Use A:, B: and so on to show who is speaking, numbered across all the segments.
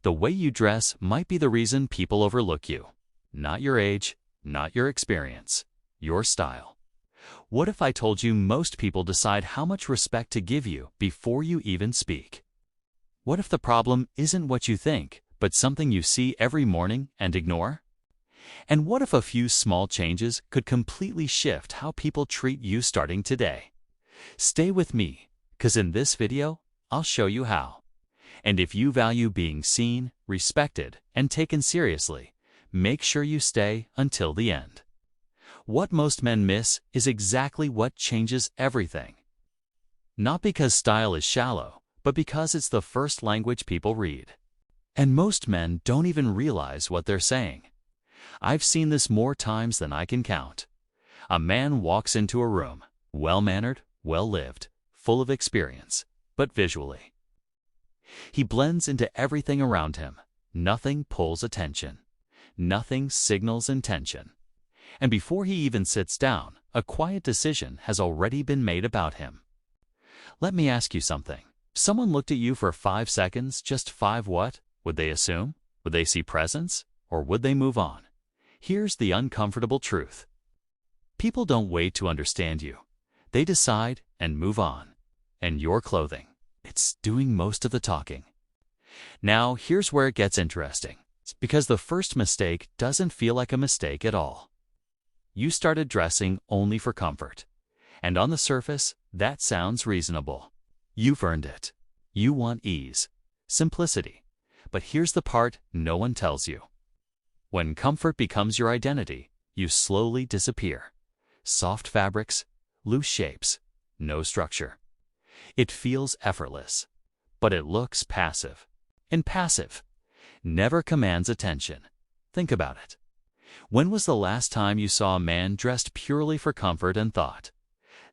A: The way you dress might be the reason people overlook you. Not your age, not your experience, your style. What if I told you most people decide how much respect to give you before you even speak? What if the problem isn't what you think, but something you see every morning and ignore? And what if a few small changes could completely shift how people treat you starting today? Stay with me, because in this video, I'll show you how. And if you value being seen, respected, and taken seriously, make sure you stay until the end. What most men miss is exactly what changes everything. Not because style is shallow, but because it's the first language people read. And most men don't even realize what they're saying. I've seen this more times than I can count. A man walks into a room, well-mannered, well-lived, full of experience, but visually. He blends into everything around him. Nothing pulls attention. Nothing signals intention. And before he even sits down, a quiet decision has already been made about him. Let me ask you something. If someone looked at you for 5 seconds, just 5 what? Would they assume? Would they see presence? Or would they move on? Here's the uncomfortable truth. People don't wait to understand you. They decide and move on. And your clothing, it's doing most of the talking. Now, here's where it gets interesting. It's because the first mistake doesn't feel like a mistake at all. You started dressing only for comfort. And on the surface, that sounds reasonable. You've earned it. You want ease, simplicity. But here's the part no one tells you. When comfort becomes your identity, you slowly disappear. Soft fabrics, loose shapes, no structure. It feels effortless, but it looks passive. And passive never commands attention. Think about it. When was the last time you saw a man dressed purely for comfort and thought,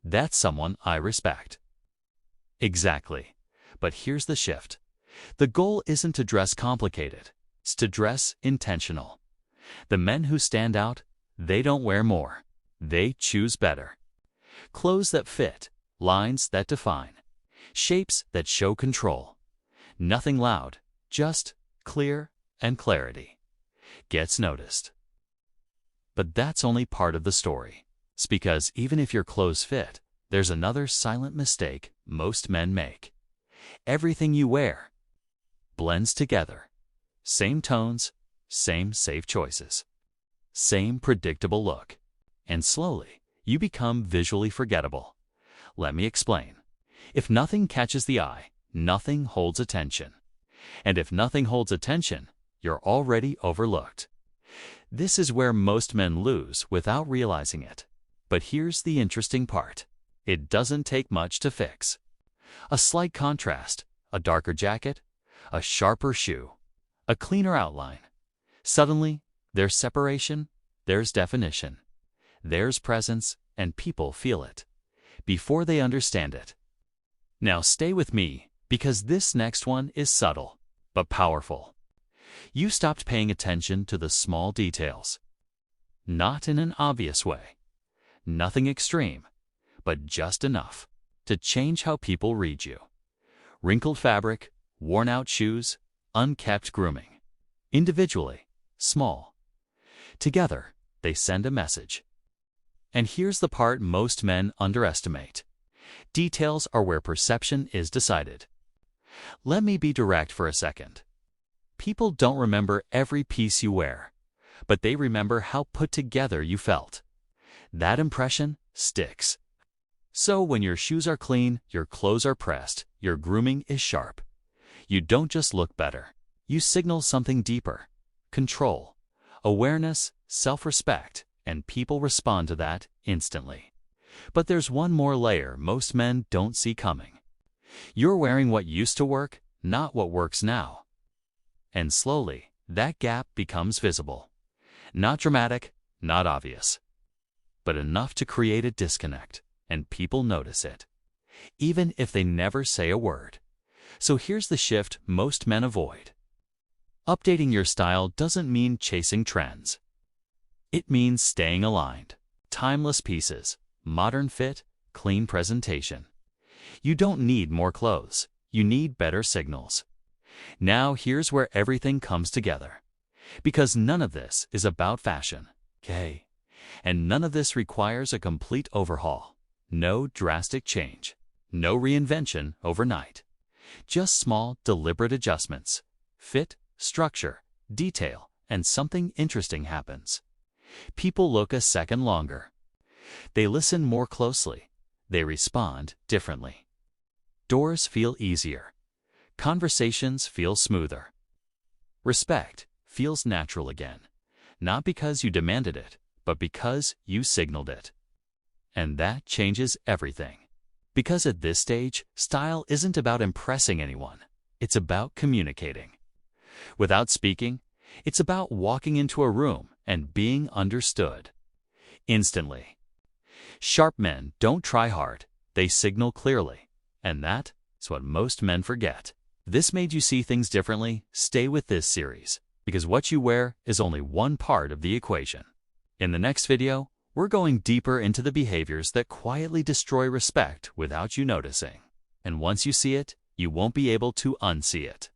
A: "That's someone I respect"? Exactly. But here's the shift. The goal isn't to dress complicated. It's to dress intentional. The men who stand out, they don't wear more. They choose better. Clothes that fit, lines that define, shapes that show control. Nothing loud, just clear and clarity. Gets noticed. But that's only part of the story. It's because even if your clothes fit, there's another silent mistake most men make. Everything you wear blends together. Same tones, same safe choices, same predictable look. And slowly, you become visually forgettable. Let me explain. If nothing catches the eye, nothing holds attention. And if nothing holds attention, you're already overlooked. This is where most men lose without realizing it. But here's the interesting part. It doesn't take much to fix. A slight contrast, a darker jacket, a sharper shoe, a cleaner outline. Suddenly, there's separation, there's definition, there's presence, and people feel it before they understand it. Now stay with me, because this next one is subtle, but powerful. You stopped paying attention to the small details. Not in an obvious way. Nothing extreme, but just enough to change how people read you. Wrinkled fabric, worn-out shoes, unkept grooming. Individually, small. Together, they send a message. And here's the part most men underestimate. Details are where perception is decided. Let me be direct for a second. People don't remember every piece you wear, but they remember how put together you felt. That impression sticks. So when your shoes are clean, your clothes are pressed, your grooming is sharp, you don't just look better. You signal something deeper. Control, awareness, self-respect, and people respond to that instantly. But there's one more layer most men don't see coming. You're wearing what used to work, not what works now. And slowly, that gap becomes visible. Not dramatic, not obvious, but enough to create a disconnect, and people notice it, even if they never say a word. So here's the shift most men avoid. Updating your style doesn't mean chasing trends. It means staying aligned. Timeless pieces, modern fit, clean presentation. You don't need more clothes. You need better signals. Now here's where everything comes together. Because none of this is about fashion, okay? And none of this requires a complete overhaul. No drastic change. No reinvention overnight. Just small, deliberate adjustments. Fit, structure, detail, and something interesting happens. People look a second longer. They listen more closely. They respond differently. Doors feel easier. Conversations feel smoother. Respect feels natural again, not because you demanded it, but because you signaled it. And that changes everything. Because at this stage, style isn't about impressing anyone. It's about communicating. Without speaking, it's about walking into a room and being understood. Instantly. Sharp men don't try hard. They signal clearly. And that's what most men forget. This made you see things differently? Stay with this series, because what you wear is only one part of the equation. In the next video, we're going deeper into the behaviors that quietly destroy respect without you noticing. And once you see it, you won't be able to unsee it.